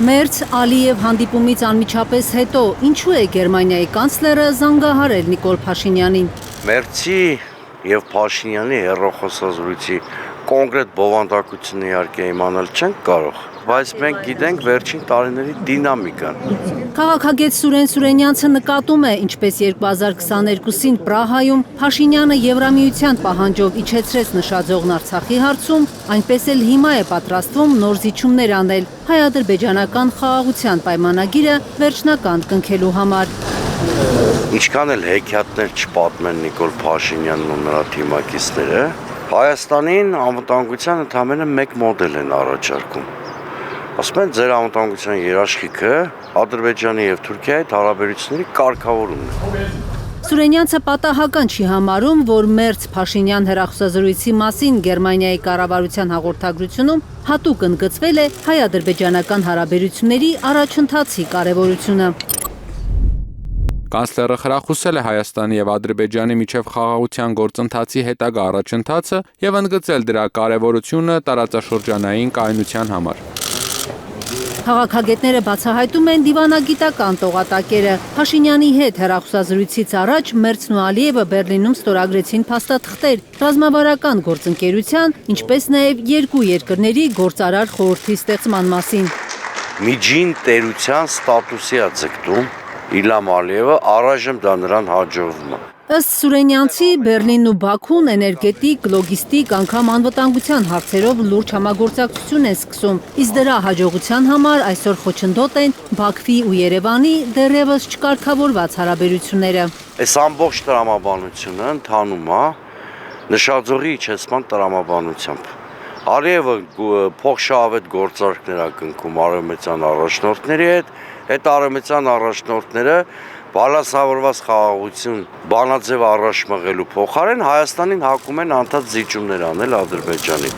Մերց Ալիև հանդիպումից անմիջապես հետո ինչու է Գերմանիայի կանցլերը զանգահարել Նիկոլ Փաշինյանին։ Մերցի եւ Փաշինյանի հեռախոսազրույցի կոնկրետ բովանդակությունը իհարկե իմանալ չենք կարող, բայց մենք գիտենք վերջին տարիների դինամիկան։ Քաղաքագետ Սուրեն Սուրենյանցը նկատում է, ինչպես 2022-ին Պրահայում Փաշինյանը Եվրամիության պահանջով իջեցրեց նշաձողն Արցախի հարցում, այնպես էլ հիմա է պատրաստվում նոր զիջումներ անել հայ-ադրբեջանական խաղաղության պայմանագիրը վերջնական կնքելու համար։ Ինչքան էլ հեքիաթներ չպատմեն Նիկոլ Փաշինյանն ու նրա թիմակիցները, Հայաստանին անվտանգության ընդամենը մեկ մոդել են առաջարկում։ Ասում են ձեր անվտանգության երաշխիքը Ադրբեջանի եւ Թուրքիայի հարաբերությունների կարգավորումն է։ Սուրենյանցը պատահական չի համարում, որ Մերց Փաշինյան հեռախոսազրույցի մասին Գերմանիայի կառավարության հաղորդագրությունում հատուկ ընդգծվել է հայ-ադրբեջանական հարաբերությունների առաջընթացի կարևորությունը։ Կանցլերը խրախուսել է Հայաստանի եւ Ադրբեջանի միջև խաղաղության գործընթացի հետագա առաջընթացը եւ ընդգծել դրա կարեւորությունը տարածաշրջանային կայունության համար։ Քաղաքագետները բացահայտում են դիվանագիտական տողատակերը։ Փաշինյանի հետ հեռախոսազրույցից առաջ Մերցն ու Ալիևը Բեռլինում ստորագրեցին փաստաթղթեր ռազմավարական գործընկերության, ինչպես նաեւ երկու երկրների գործարար խորհրդի ստեղծման մասին։ Միջին տերության ստատուսի է ձգտում Իլհամ Ալիևը, առայժմ դա նրան հաջողվում է։ Ըստ Սուրենյանցի, Բեռլինն ու Բաքուն էներգետիկ, լոգիստիկ, անգամ անվտանգության հարցերով լուրջ համագործակցություն են սկսում, իսկ դրա հաջողության համար այսօր խոչընդոտ են Բաքվի ու Երևանի դեռևս չկարգավորված հարաբերությունները։ Այս ամբողջ տրամաբանությունը ընթանում է նշաձողի իջեցման տրամաբանությամբ։ Ալիևը փոխշահավետ գործարքներ է կնքում արևմտյան առաջնորդների հետ արևմտյան առաջնորդները բալանսավորված խաղաղություն բանաձև առաջ մղելու փոխարեն Հայաստանին հակում են անդադ զիջումներ անել Ադրբեջանին։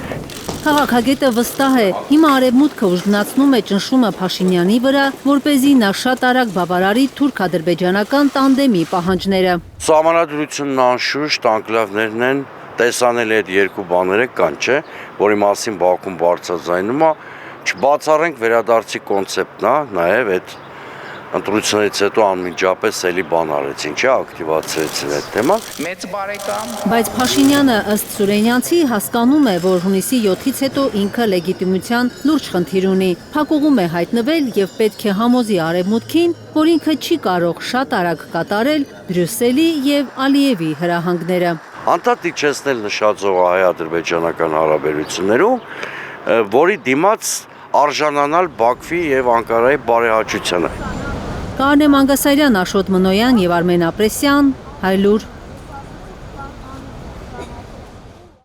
Քաղաքագետը վստահ է, հիմա արևմուտքը ուժգնացնում է ճնշումը Փաշինյանի վրա, որպեսզի նա շատ արագ բավարարի թուրք-ադրբեջանական տանդեմի պահանջները։ Սահմանադրությունն անշուշտ անկլավներն են, տեսանել այդ երկու բաները կան, չէ, որի մասին Բաքուն բարձրաձայնում է, չբացառենք վերադարձի կոնցեպտն է, նաև այդ ընտրությունից հետո անմիջապես էլի բան արեցին, չէ, ակտիվացրեցին այդ թեման։ Մեծ բարեկամ։ Բայց Փաշինյանը ըստ Սուրենյանցի հասկանում է, որ հունիսի 7-ից հետո ինքը լեգիտիմության լուրջ խնդիր ունի։ Փակուղում է հայտնվել եւ պետք է համոզի արևմուտքին, որ ինքը չի կարող շատ արագ կատարել Բրյուսելի եւ Ալիևի հրահանգները։ Անդադ իջեցնել նշաձողը հայ-ադրբեջանական հարաբերություններում, որի դիմաց արժանանալ Բաքվի եւ Անկարայի բարեհաճությանը։ Կարնե Մանգասարյան, Աշոտ Մնոյան եւ Արմեն Ապրեսյան, Հայլուր։